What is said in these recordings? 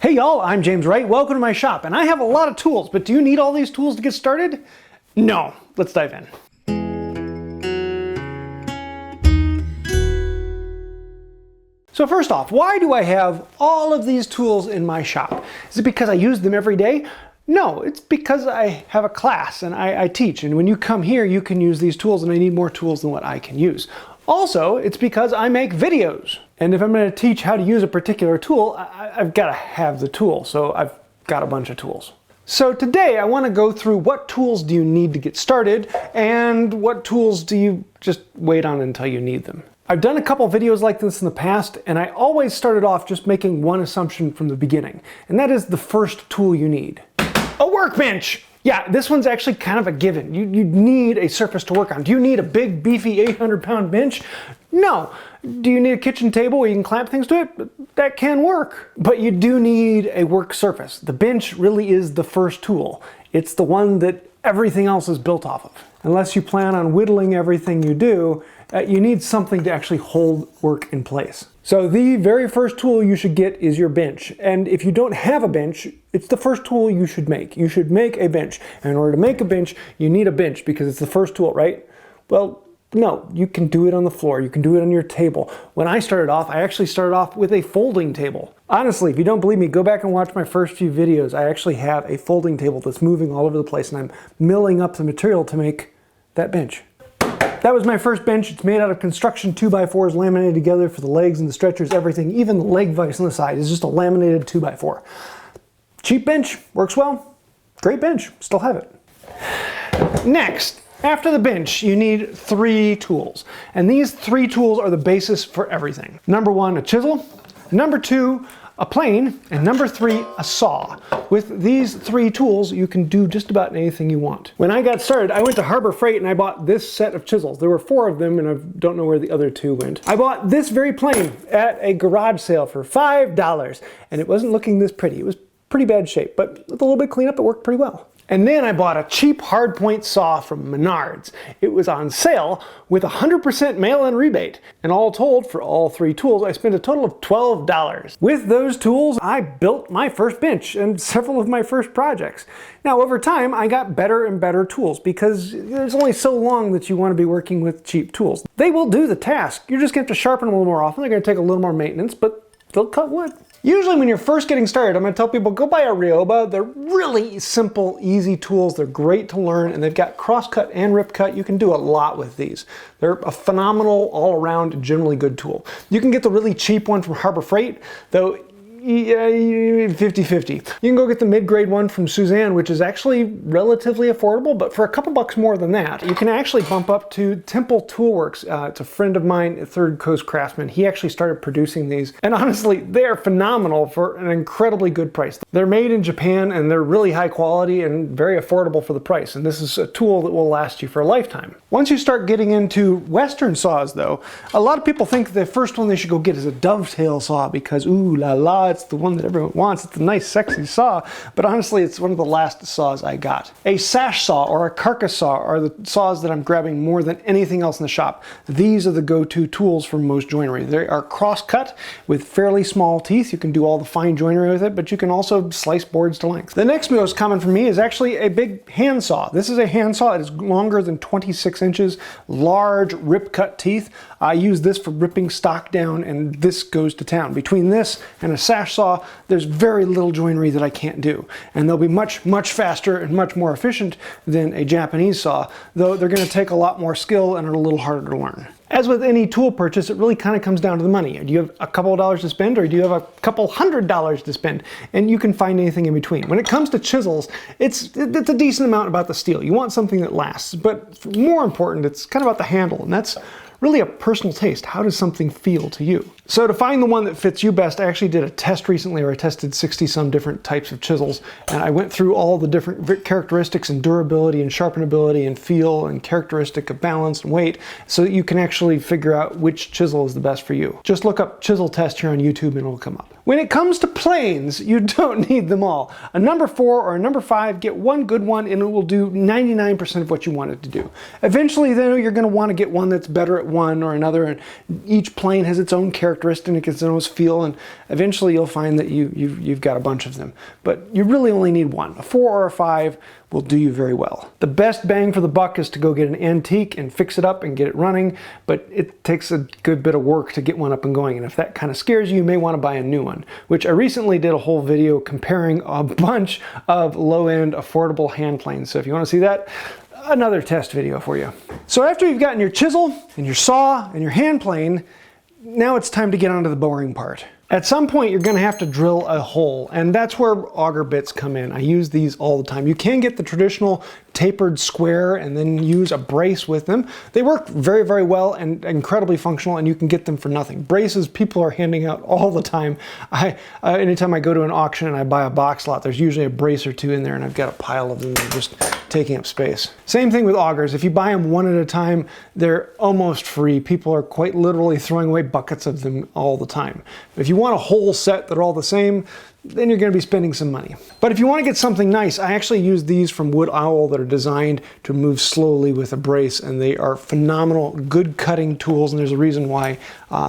Hey y'all, I'm James Wright. Welcome to my shop, and I have a lot of tools, but do you need all these tools to get started? No. Let's dive in. So first off, why do I have all of these tools in my shop? Is it because I use them every day? No, it's because I have a class and I teach, and when you come here you can use these tools, and I need more tools than what I can use. Also, it's because I make videos, and if I'm going to teach how to use a particular tool, I've got to have the tool, so I've got a bunch of tools. So today I want to go through what tools do you need to get started, and what tools do you just wait on until you need them. I've done a couple videos like this in the past, and I always started off just making one assumption from the beginning, and that is the first tool you need. A workbench! Yeah, this one's actually kind of a given. You need a surface to work on. Do you need a big, beefy 800-pound bench? No. Do you need a kitchen table where you can clamp things to it? That can work. But you do need a work surface. The bench really is the first tool. It's the one that everything else is built off of. Unless you plan on whittling everything you do, you need something to actually hold work in place. So the very first tool you should get is your bench. And if you don't have a bench, it's the first tool you should make. You should make a bench. And in order to make a bench, you need a bench because it's the first tool, right? Well, no, you can do it on the floor. You can do it on your table. When I started off, I actually started off with a folding table. Honestly, if you don't believe me, go back and watch my first few videos. I actually have a folding table that's moving all over the place, and I'm milling up the material to make that bench. That was my first bench. It's made out of construction 2x4s laminated together for the legs and the stretchers, everything. Even the leg vise on the side is just a laminated 2x4. Cheap bench, works well. Great bench, still have it. Next, after the bench, you need 3 tools. And these 3 tools are the basis for everything. Number 1, a chisel. Number 2, a plane. And number 3, a saw. With these 3 tools, you can do just about anything you want. When I got started, I went to Harbor Freight and I bought this set of chisels. There were 4 of them, and I don't know where the other 2 went. I bought this very plane at a garage sale for $5, and it wasn't looking this pretty. It was pretty bad shape, but with a little bit of cleanup, it worked pretty well. And then I bought a cheap hardpoint saw from Menards. It was on sale with 100% mail-in rebate. And all told, for all 3 tools, I spent a total of $12. With those tools, I built my first bench and several of my first projects. Now, over time, I got better and better tools because there's only so long that you want to be working with cheap tools. They will do the task. You're just going to have to sharpen them a little more often. They're going to take a little more maintenance, but they'll cut wood. Usually when you're first getting started, I'm going to tell people, go buy a Ryoba. They're really simple, easy tools. They're great to learn, and they've got cross-cut and rip-cut. You can do a lot with these. They're a phenomenal, all-around, generally good tool. You can get the really cheap one from Harbor Freight, though 50-50. You can go get the mid-grade one from Suzanne, which is actually relatively affordable, but for a couple bucks more than that, you can actually bump up to Temple Toolworks. It's a friend of mine, a Third Coast craftsman. He actually started producing these, and honestly, they are phenomenal for an incredibly good price. They're made in Japan, and they're really high quality and very affordable for the price, and this is a tool that will last you for a lifetime. Once you start getting into Western saws, though, a lot of people think the first one they should go get is a dovetail saw because, ooh la la, it's the one that everyone wants. It's a nice, sexy saw, but honestly, it's one of the last saws I got. A sash saw or a carcass saw are the saws that I'm grabbing more than anything else in the shop. These are the go-to tools for most joinery. They are cross-cut with fairly small teeth. You can do all the fine joinery with it, but you can also slice boards to length. The next most common for me is actually a big hand saw. This is a hand saw. It is longer than 26 inches, large rip-cut teeth. I use this for ripping stock down, and this goes to town. Between this and a sash saw, there's very little joinery that I can't do. And they'll be much, much faster and much more efficient than a Japanese saw, though they're going to take a lot more skill and are a little harder to learn. As with any tool purchase, it really kind of comes down to the money. Do you have a couple of dollars to spend, or do you have a couple $100 to spend? And you can find anything in between. When it comes to chisels, it's a decent amount about the steel. You want something that lasts, but more important, it's kind of about the handle, and that's really a personal taste. How does something feel to you? So to find the one that fits you best, I actually did a test recently where I tested 60-some different types of chisels, and I went through all the different characteristics and durability and sharpenability and feel and characteristic of balance and weight so that you can actually figure out which chisel is the best for you. Just look up chisel test here on YouTube and it'll come up. When it comes to planes, you don't need them all. A number 4 or a number 5, get one good one and it will do 99% of what you want it to do. Eventually, though, you're going to want to get one that's better at one or another, and each plane has its own characteristic, its own feel, and eventually you'll find that you've got a bunch of them. But you really only need one. A 4 or a 5 will do you very well. The best bang for the buck is to go get an antique and fix it up and get it running, but it takes a good bit of work to get one up and going, and if that kind of scares you, you may want to buy a new one, which I recently did a whole video comparing a bunch of low-end affordable hand planes. So if you want to see that, another test video for you. So after you've gotten your chisel and your saw and your hand plane, now it's time to get onto the boring part. At some point, you're going to have to drill a hole, and that's where auger bits come in. I use these all the time. You can get the traditional tapered square and then use a brace with them. They work very, very well and incredibly functional, and you can get them for nothing. Braces people are handing out all the time. Anytime I go to an auction and I buy a box lot, there's usually a brace or two in there, and I've got a pile of them that are just taking up space. Same thing with augers. If you buy them one at a time, they're almost free. People are quite literally throwing away buckets of them all the time. If you want a whole set that are all the same, then you're going to be spending some money. But if you want to get something nice, I actually use these from Wood Owl that are designed to move slowly with a brace, and they are phenomenal, good cutting tools, and there's a reason why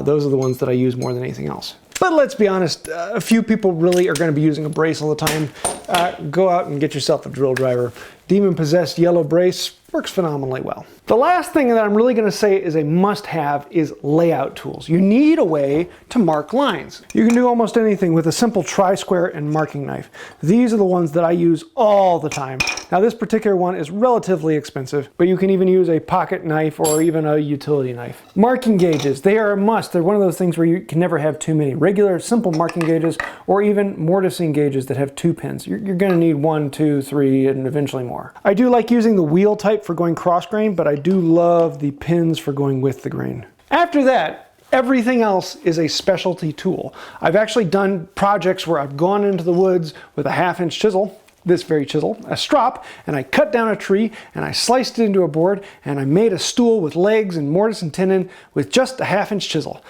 those are the ones that I use more than anything else. But let's be honest, a few people really are going to be using a brace all the time. Go out and get yourself a drill driver. Demon-possessed yellow brace works phenomenally well. The last thing that I'm really going to say is a must-have is layout tools. You need a way to mark lines. You can do almost anything with a simple tri-square and marking knife. These are the ones that I use all the time. Now this particular one is relatively expensive, but you can even use a pocket knife or even a utility knife. Marking gauges, they are a must. They're one of those things where you can never have too many. Regular, simple marking gauges or even mortising gauges that have 2 pins. You're going to need 1, 2, 3, and eventually more. I do like using the wheel type for going cross grain, but I do love the pins for going with the grain. After that, everything else is a specialty tool. I've actually done projects where I've gone into the woods with a 1/2-inch chisel, this very chisel, a strop, and I cut down a tree and I sliced it into a board and I made a stool with legs and mortise and tenon with just a 1/2-inch chisel.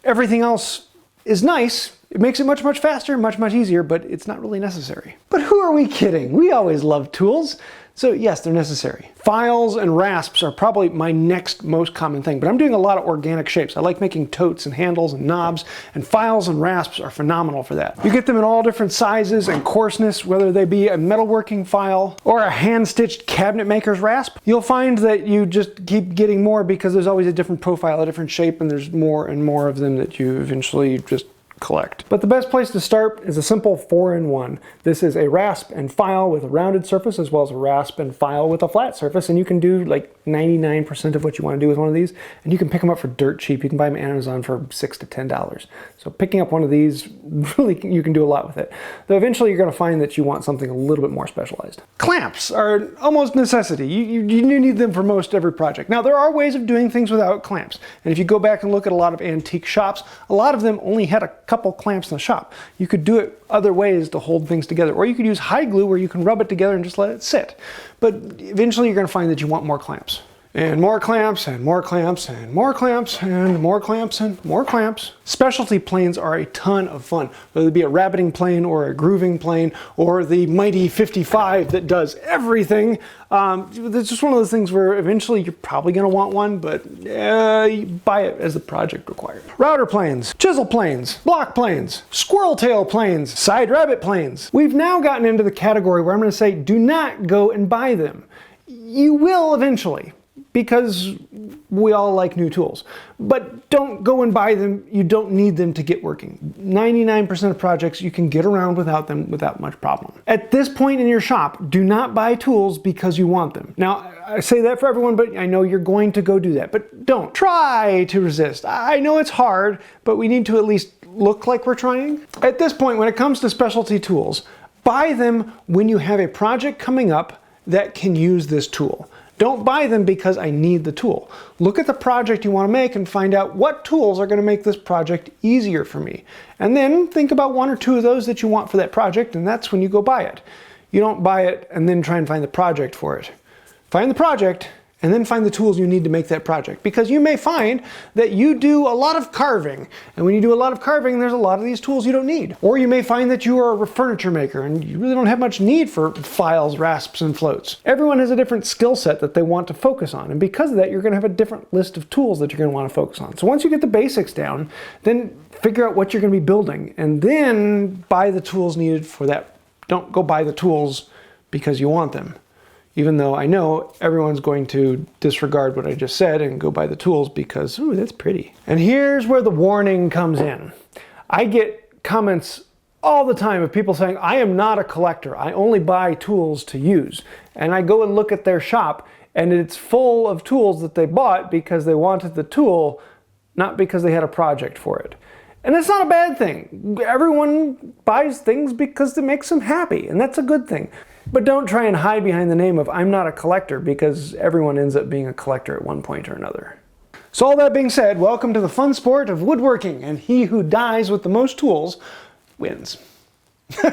Everything else is nice. It makes it much, much faster, much, much easier, but it's not really necessary. But who are we kidding? We always love tools. So yes, they're necessary. Files and rasps are probably my next most common thing, but I'm doing a lot of organic shapes. I like making totes and handles and knobs, and files and rasps are phenomenal for that. You get them in all different sizes and coarseness, whether they be a metalworking file or a hand-stitched cabinet maker's rasp. You'll find that you just keep getting more because there's always a different profile, a different shape, and there's more and more of them that you eventually just collect. But the best place to start is a simple 4-in-1. This is a rasp and file with a rounded surface as well as a rasp and file with a flat surface, and you can do like 99% of what you want to do with one of these, and you can pick them up for dirt cheap. You can buy them on Amazon for $6 to $10. So picking up one of these, really you can do a lot with it. Though eventually you're going to find that you want something a little bit more specialized. Clamps are almost necessity. You need them for most every project. Now there are ways of doing things without clamps, and if you go back and look at a lot of antique shops, a lot of them only had a couple clamps in the shop. You could do it other ways to hold things together, or you could use hide glue where you can rub it together and just let it sit. But eventually you're going to find that you want more clamps. And more clamps, and more clamps, and more clamps, and more clamps, and more clamps. Specialty planes are a ton of fun, whether it be a rabbiting plane or a grooving plane or the mighty 55 that does everything. It's just one of those things where eventually you're probably going to want one, but you buy it as the project requires. Router planes, chisel planes, block planes, squirrel tail planes, side rabbit planes. We've now gotten into the category where I'm going to say do not go and buy them. You will eventually, because we all like new tools. But don't go and buy them. You don't need them to get working. 99% of projects you can get around without them without much problem. At this point in your shop, do not buy tools because you want them. Now, I say that for everyone, but I know you're going to go do that. But don't. Try to resist. I know it's hard, but we need to at least look like we're trying. At this point, when it comes to specialty tools, buy them when you have a project coming up that can use this tool. Don't buy them because I need the tool. Look at the project you want to make and find out what tools are going to make this project easier for me. And then think about 1 or 2 of those that you want for that project, and that's when you go buy it. You don't buy it and then try and find the project for it. Find the project and then find the tools you need to make that project. Because you may find that you do a lot of carving, and when you do a lot of carving, there's a lot of these tools you don't need. Or you may find that you are a furniture maker and you really don't have much need for files, rasps, and floats. Everyone has a different skill set that they want to focus on, and because of that, you're going to have a different list of tools that you're going to want to focus on. So once you get the basics down, then figure out what you're going to be building, and then buy the tools needed for that. Don't go buy the tools because you want them. Even though I know everyone's going to disregard what I just said and go buy the tools because, ooh, that's pretty. And here's where the warning comes in. I get comments all the time of people saying, I am not a collector. I only buy tools to use. And I go and look at their shop and it's full of tools that they bought because they wanted the tool, not because they had a project for it. And that's not a bad thing. Everyone buys things because it makes them happy, and that's a good thing. But don't try and hide behind the name of I'm not a collector, because everyone ends up being a collector at one point or another. So all that being said, welcome to the fun sport of woodworking, and he who dies with the most tools wins.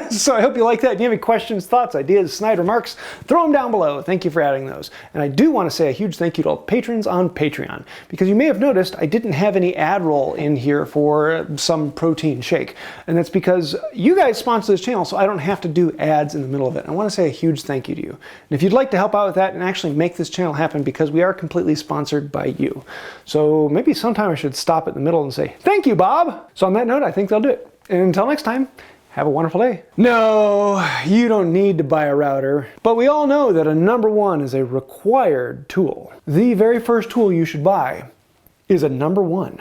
So I hope you like that. If you have any questions, thoughts, ideas, snide remarks, throw them down below. Thank you for adding those. And I do want to say a huge thank you to all patrons on Patreon, because you may have noticed I didn't have any ad roll in here for some protein shake. And that's because you guys sponsor this channel, so I don't have to do ads in the middle of it. I want to say a huge thank you to you. And if you'd like to help out with that and actually make this channel happen, because we are completely sponsored by you. So maybe sometime I should stop at the middle and say, thank you, Bob. So on that note, I think they'll do it. And until next time, have a wonderful day. No, you don't need to buy a router, but we all know that a number one is a required tool. The very first tool you should buy is a number one.